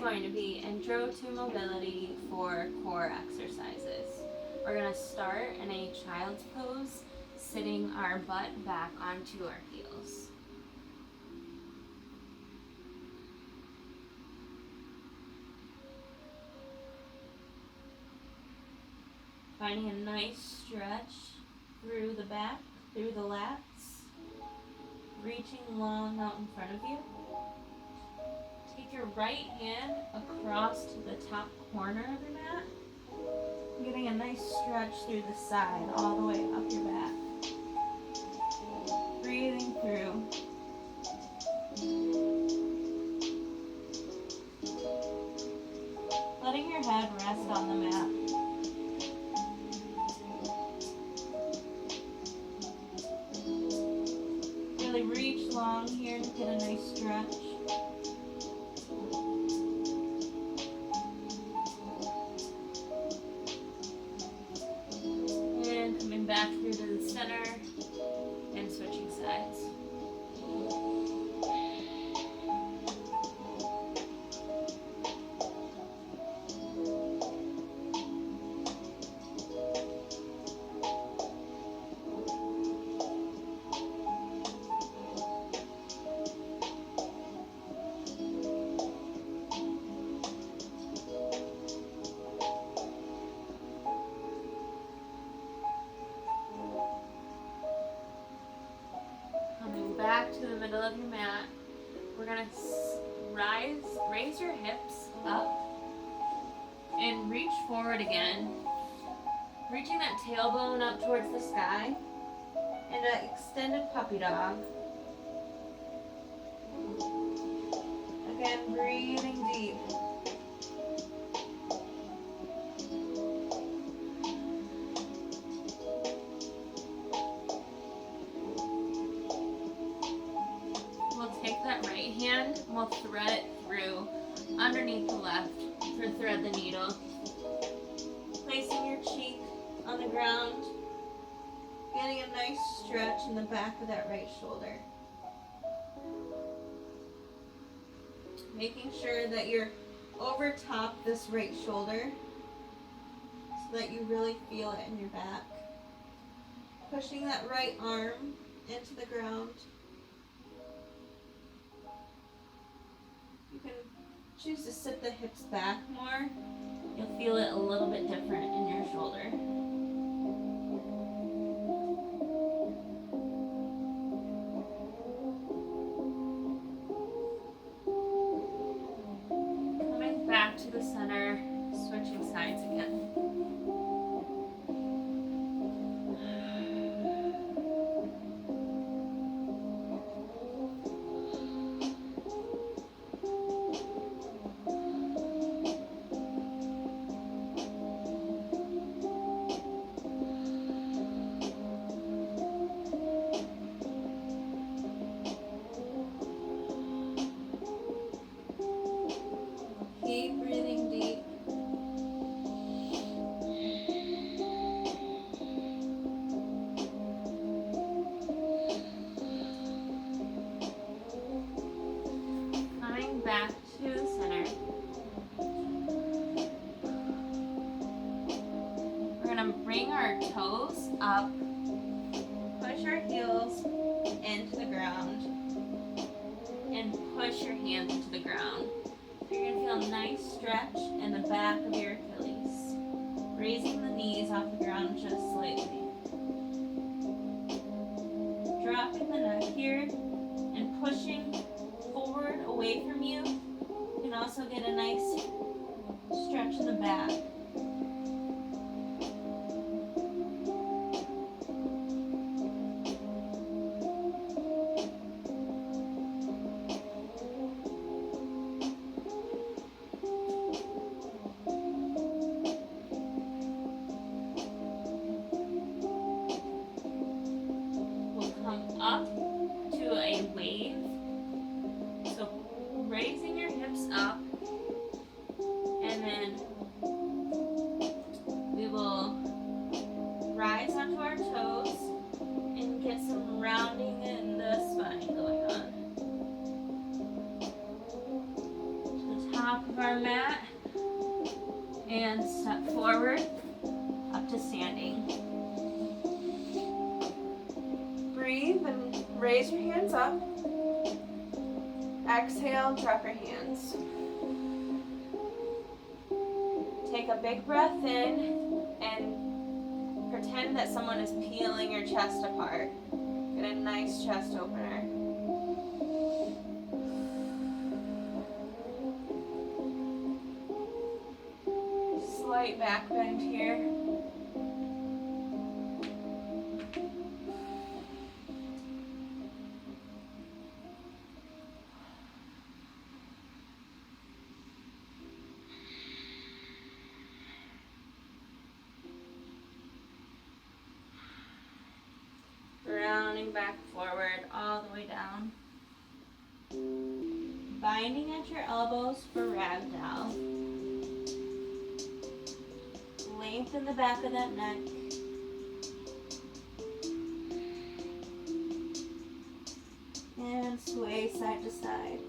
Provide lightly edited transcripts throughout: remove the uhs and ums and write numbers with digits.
going to be intro to mobility for core exercises. We're going to start in a child's pose, sitting our butt back onto our heels. Finding a nice stretch through the back, through the lats, reaching long out in front of you. Take your right hand across to the top corner of your mat, getting a nice stretch through the side, all the way up your back. Breathing through. Letting your head rest on the mat. Really reach long here to get a nice stretch. And coming back through to the center and switching sides. Back to the middle of your mat. We're going to raise your hips up and reach forward again, reaching that tailbone up towards the sky, and an extended puppy dog. Again, breathing deep. Hand, we'll thread it through underneath the left for thread the needle. Placing your cheek on the ground, getting a nice stretch in the back of that right shoulder. Making sure that you're over top this right shoulder so that you really feel it in your back. Pushing that right arm into the ground. You can choose to sit the hips back more. You'll feel it a little bit different in your shoulder. Coming back to the center, switching sides again. Keep breathing deep. Coming back to the center. We're going to bring our toes up, push our heels into the ground, and push your hands into the ground. You're going to feel a nice stretch in the back of your Achilles, raising the knees off the ground just slightly. Dropping the neck here and pushing forward away from you. You can also get a nice stretch in the back. Up to a wave. So raising your hips up, and then we will rise onto our toes and get some rounding in the spine going on. To the top of our mat and step forward up to standing. Breathe and raise your hands up. Exhale, drop your hands. Take a big breath in and pretend that someone is peeling your chest apart. Get a nice chest opener. Slight back bend here. Rounding back forward all the way down. Binding at your elbows for ragdoll. Lengthen the back of that neck. And sway side to side.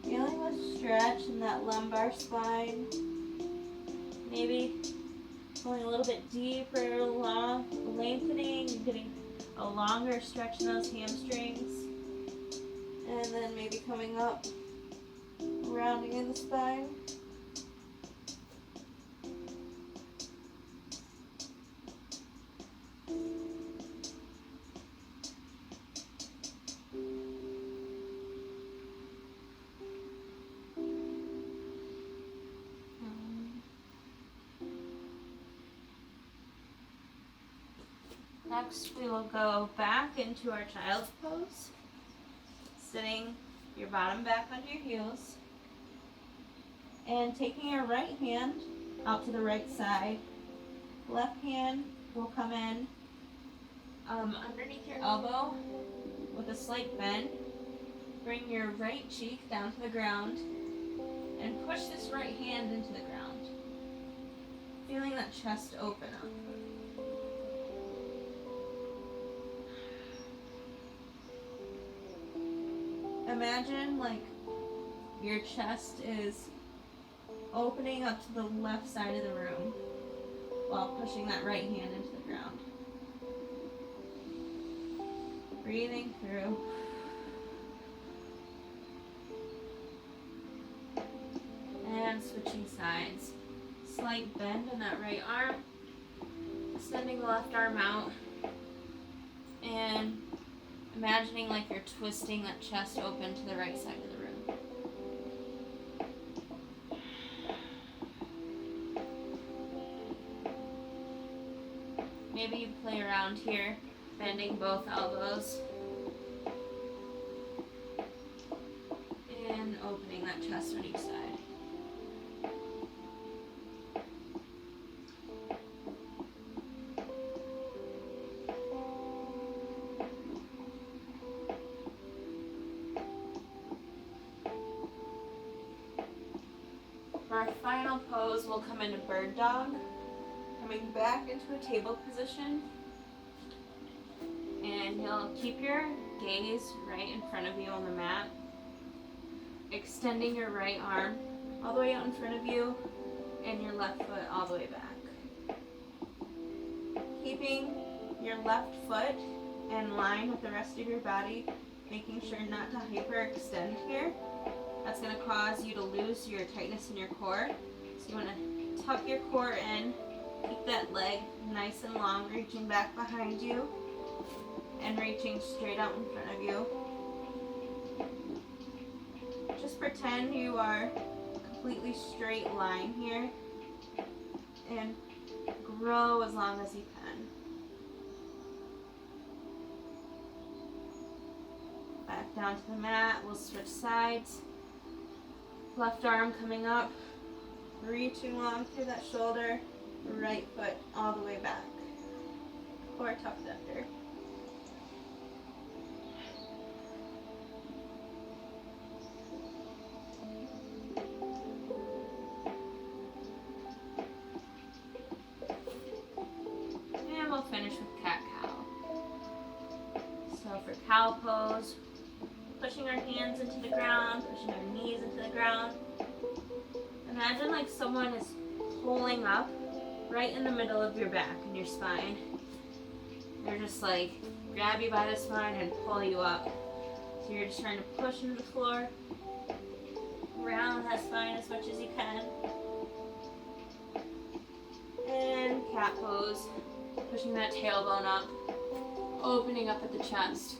Feeling the stretch in that lumbar spine. Maybe going a little bit deeper, lengthening, getting a longer stretch in those hamstrings. And then maybe coming up, rounding in the spine. Next, we will go back into our child's pose, sitting your bottom back under your heels, and taking your right hand out to the right side. Left hand will come in underneath your elbow with a slight bend. Bring your right cheek down to the ground and push this right hand into the ground, feeling that chest open up. Imagine like your chest is opening up to the left side of the room while pushing that right hand into the ground. Breathing through. And switching sides. Slight bend in that right arm. Extending the left arm out. And imagining like you're twisting that chest open to the right side of the room. Maybe you play around here, bending both elbows. And opening that chest on each side. For our final pose, we'll come into bird dog, coming back into a table position, and you'll keep your gaze right in front of you on the mat, extending your right arm all the way out in front of you and your left foot all the way back. Keeping your left foot in line with the rest of your body, making sure not to hyperextend here. That's going to cause you to lose your tightness in your core. So you want to tuck your core in, keep that leg nice and long, reaching back behind you and reaching straight out in front of you. Just pretend you are a completely straight line here and grow as long as you can. Back down to the mat, we'll switch sides. Left arm coming up, reaching long through that shoulder, right foot all the way back. Core tucked under. And we'll finish with cat-cow. for cow pose. Pushing our hands into the ground, pushing our knees into the ground. Imagine like someone is pulling up right in the middle of your back and your spine. They're just like grab you by the spine and pull you up. So you're just trying to push into the floor, round that spine as much as you can. And cat pose, pushing that tailbone up, opening up at the chest.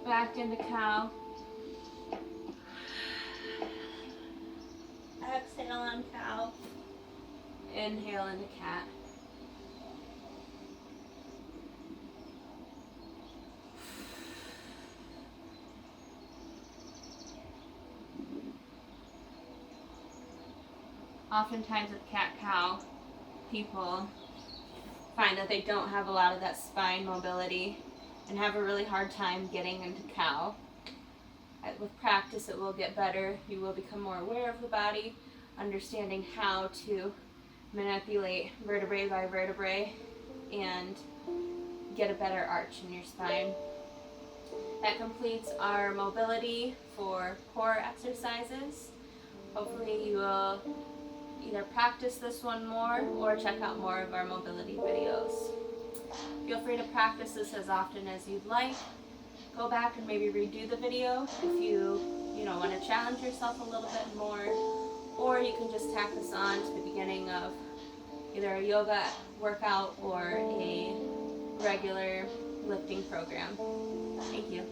Back into cow. Exhale on cow. Inhale into cat. Oftentimes with cat-cow, people find that they don't have a lot of that spine mobility and have a really hard time getting into cow. With practice, it will get better. You will become more aware of the body, understanding how to manipulate vertebrae by vertebrae and get a better arch in your spine. That completes our mobility for core exercises. Hopefully you will either practice this one more or check out more of our mobility videos. Feel free to practice this as often as you'd like. Go back and maybe redo the video if you want to challenge yourself a little bit more, or you can just tack this on to the beginning of either a yoga workout or a regular lifting program. Thank you.